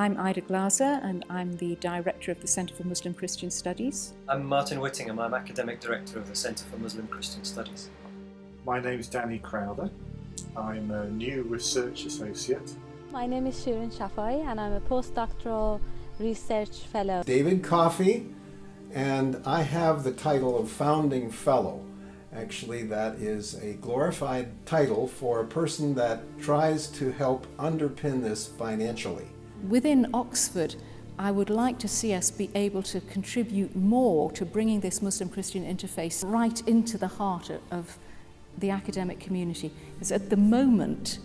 I'm Ida Glaser and I'm the Director of the Centre for Muslim Christian Studies. I'm Martin Whittingham, I'm Academic Director of the Centre for Muslim Christian Studies. My name's Danny Crowder. I'm a new Research Associate. My name is Shirin Shafai and I'm a postdoctoral research fellow. David Coffey, and I have the title of Founding Fellow. Actually, that is a glorified title for a person that tries to help underpin this financially. Within Oxford, I would like to see us be able to contribute more to bringing this Muslim-Christian interface right into the heart of the academic community. Because at the moment,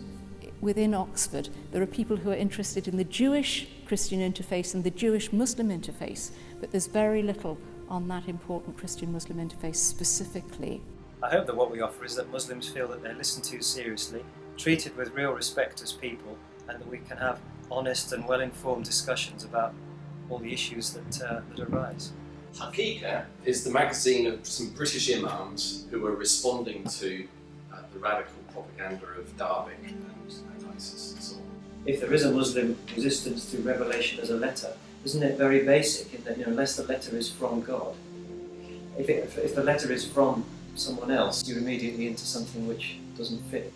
within Oxford, there are people who are interested in the Jewish-Christian interface and the Jewish-Muslim interface, but there's very little on that important Christian-Muslim interface specifically. I hope that what we offer is that Muslims feel that they're listened to seriously, treated with real respect as people, and that we can have honest and well-informed discussions about all the issues that arise. Haqiqa is the magazine of some British imams who are responding to the radical propaganda of Darwin and ISIS and so on. If there is a Muslim resistance to revelation as a letter, isn't it very basic in that, unless the letter is from God, if the letter is from someone else, you're immediately into something which doesn't fit.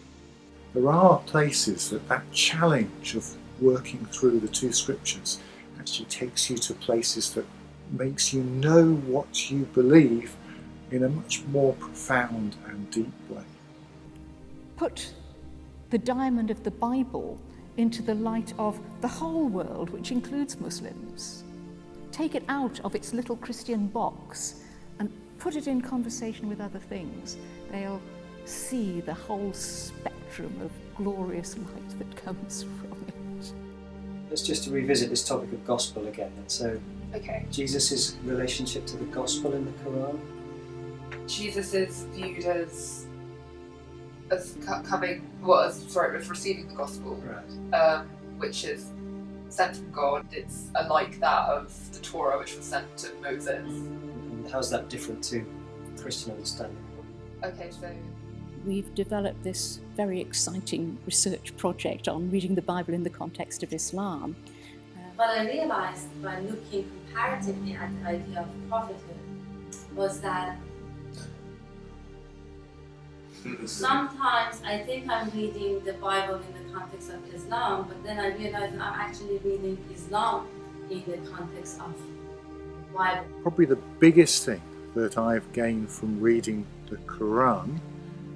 There are places that challenge of working through the two scriptures actually takes you to places that makes you know what you believe in a much more profound and deep way. Put the diamond of the Bible into the light of the whole world, which includes Muslims. Take it out of its little Christian box and put it in conversation with other things. They'll see the whole spectrum of glorious light that comes from it. Let's just revisit this topic of gospel again. And so, Jesus' relationship to the gospel in the Quran? Jesus is viewed as receiving the gospel, Right. which is sent from God. It's like that of the Torah, which was sent to Moses. And how's that different to Christian understanding? Okay, so We've developed this very exciting research project on reading the Bible in the context of Islam. What I realized by looking comparatively at the idea of prophethood was that sometimes I think I'm reading the Bible in the context of Islam, but then I realize I'm actually reading Islam in the context of the Bible. Probably the biggest thing that I've gained from reading the Quran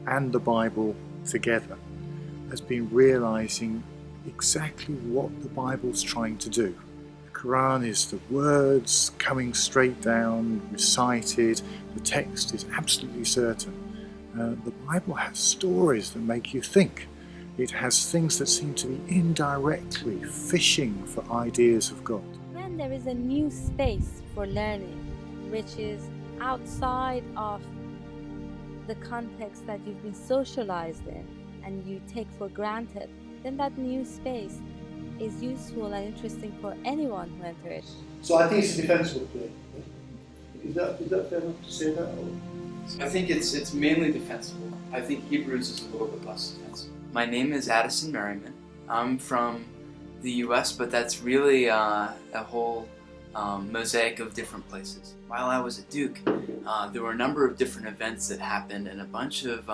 and the Bible together has been realizing exactly what the Bible's trying to do. The Quran is the words coming straight down, recited, the text is absolutely certain. The Bible has stories that make you think. It has things that seem to be indirectly fishing for ideas of God. When there is a new space for learning, which is outside of the context that you've been socialized in and you take for granted, then that new space is useful and interesting for anyone who enters it. So I think it's a defensible play. Is that fair enough to say that? I think it's mainly defensible. I think Hebrews is a little bit less defensible. My name is Addison Merriman. I'm from the US, but that's really a whole mosaic of different places. While I was at Duke, there were a number of different events that happened and a bunch of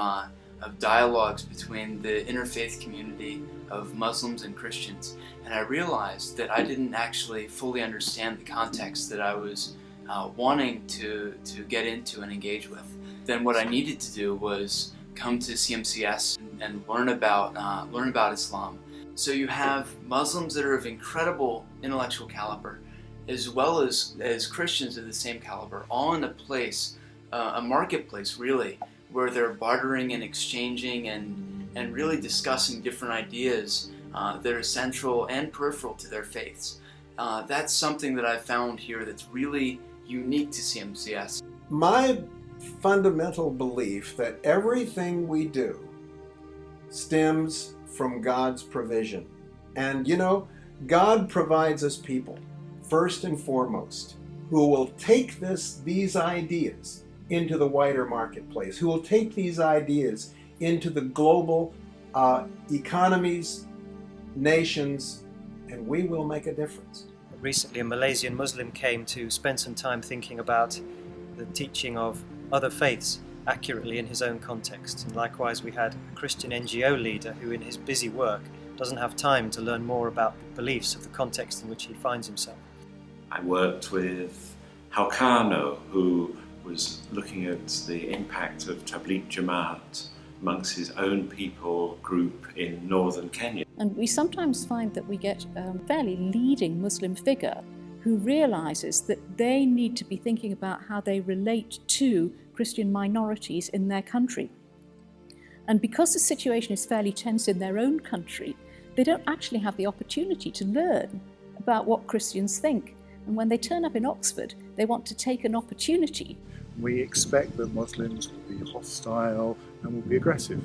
dialogues between the interfaith community of Muslims and Christians. And I realized that I didn't actually fully understand the context that I was wanting to get into and engage with. Then what I needed to do was come to CMCS and learn about Islam. So you have Muslims that are of incredible intellectual caliber, as well as Christians of the same caliber, all in a place, a marketplace really, where they're bartering and exchanging and really discussing different ideas that are central and peripheral to their faiths. That's something that I've found here that's really unique to CMCS. My fundamental belief that everything we do stems from God's provision. And God provides us people, first and foremost, who will take these ideas into the wider marketplace, who will take these ideas into the global economies, nations, and we will make a difference. Recently, a Malaysian Muslim came to spend some time thinking about the teaching of other faiths accurately in his own context. And likewise, we had a Christian NGO leader who, in his busy work, doesn't have time to learn more about the beliefs of the context in which he finds himself. I worked with Halkano, who was looking at the impact of Tabligh Jamaat amongst his own people group in northern Kenya. And we sometimes find that we get a fairly leading Muslim figure who realises that they need to be thinking about how they relate to Christian minorities in their country. And because the situation is fairly tense in their own country, they don't actually have the opportunity to learn about what Christians think. And when they turn up in Oxford, they want to take an opportunity. We expect that Muslims will be hostile and will be aggressive.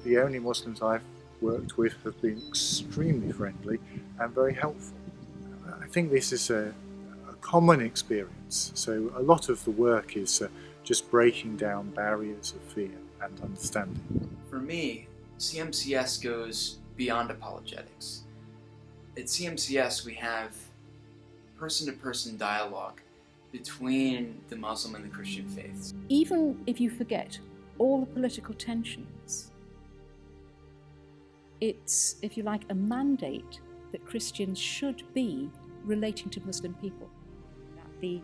The only Muslims I've worked with have been extremely friendly and very helpful. I think this is a common experience, so a lot of the work is just breaking down barriers of fear and understanding. For me, CMCS goes beyond apologetics. At CMCS, we have person-to-person dialogue between the Muslim and the Christian faiths. Even if you forget all the political tensions, it's, if you like, a mandate that Christians should be relating to Muslim people. That the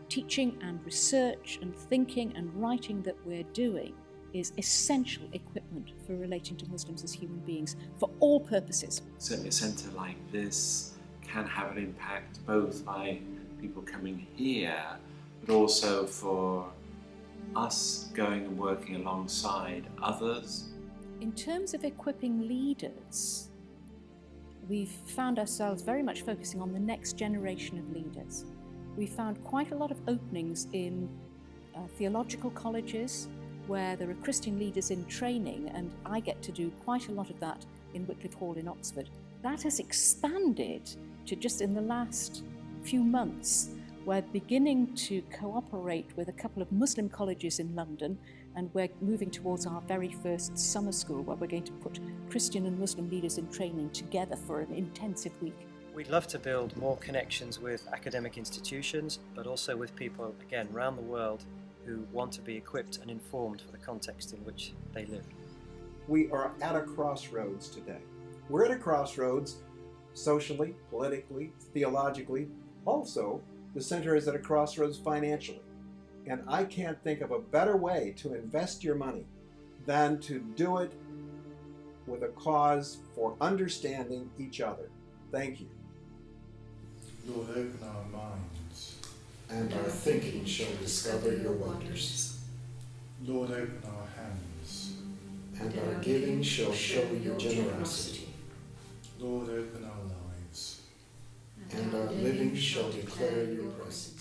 teaching and research and thinking and writing that we're doing is essential equipment for relating to Muslims as human beings for all purposes. Certainly a centre like this can have an impact both by people coming here, but also for us going and working alongside others. In terms of equipping leaders, we've found ourselves very much focusing on the next generation of leaders. We found quite a lot of openings in theological colleges where there are Christian leaders in training, and I get to do quite a lot of that in Wycliffe Hall in Oxford. That has expanded to just in the last few months. We're beginning to cooperate with a couple of Muslim colleges in London, and we're moving towards our very first summer school where we're going to put Christian and Muslim leaders in training together for an intensive week. We'd love to build more connections with academic institutions, but also with people, again, around the world who want to be equipped and informed for the context in which they live. We are at a crossroads today. We're at a crossroads socially, politically, theologically. Also, the center is at a crossroads financially. And I can't think of a better way to invest your money than to do it with a cause for understanding each other. Thank you. Lord, open our minds, and our thinking shall discover your wonders. Lord, open our hands, and our giving shall show your generosity. Lord, open our lives, and our living shall declare your presence.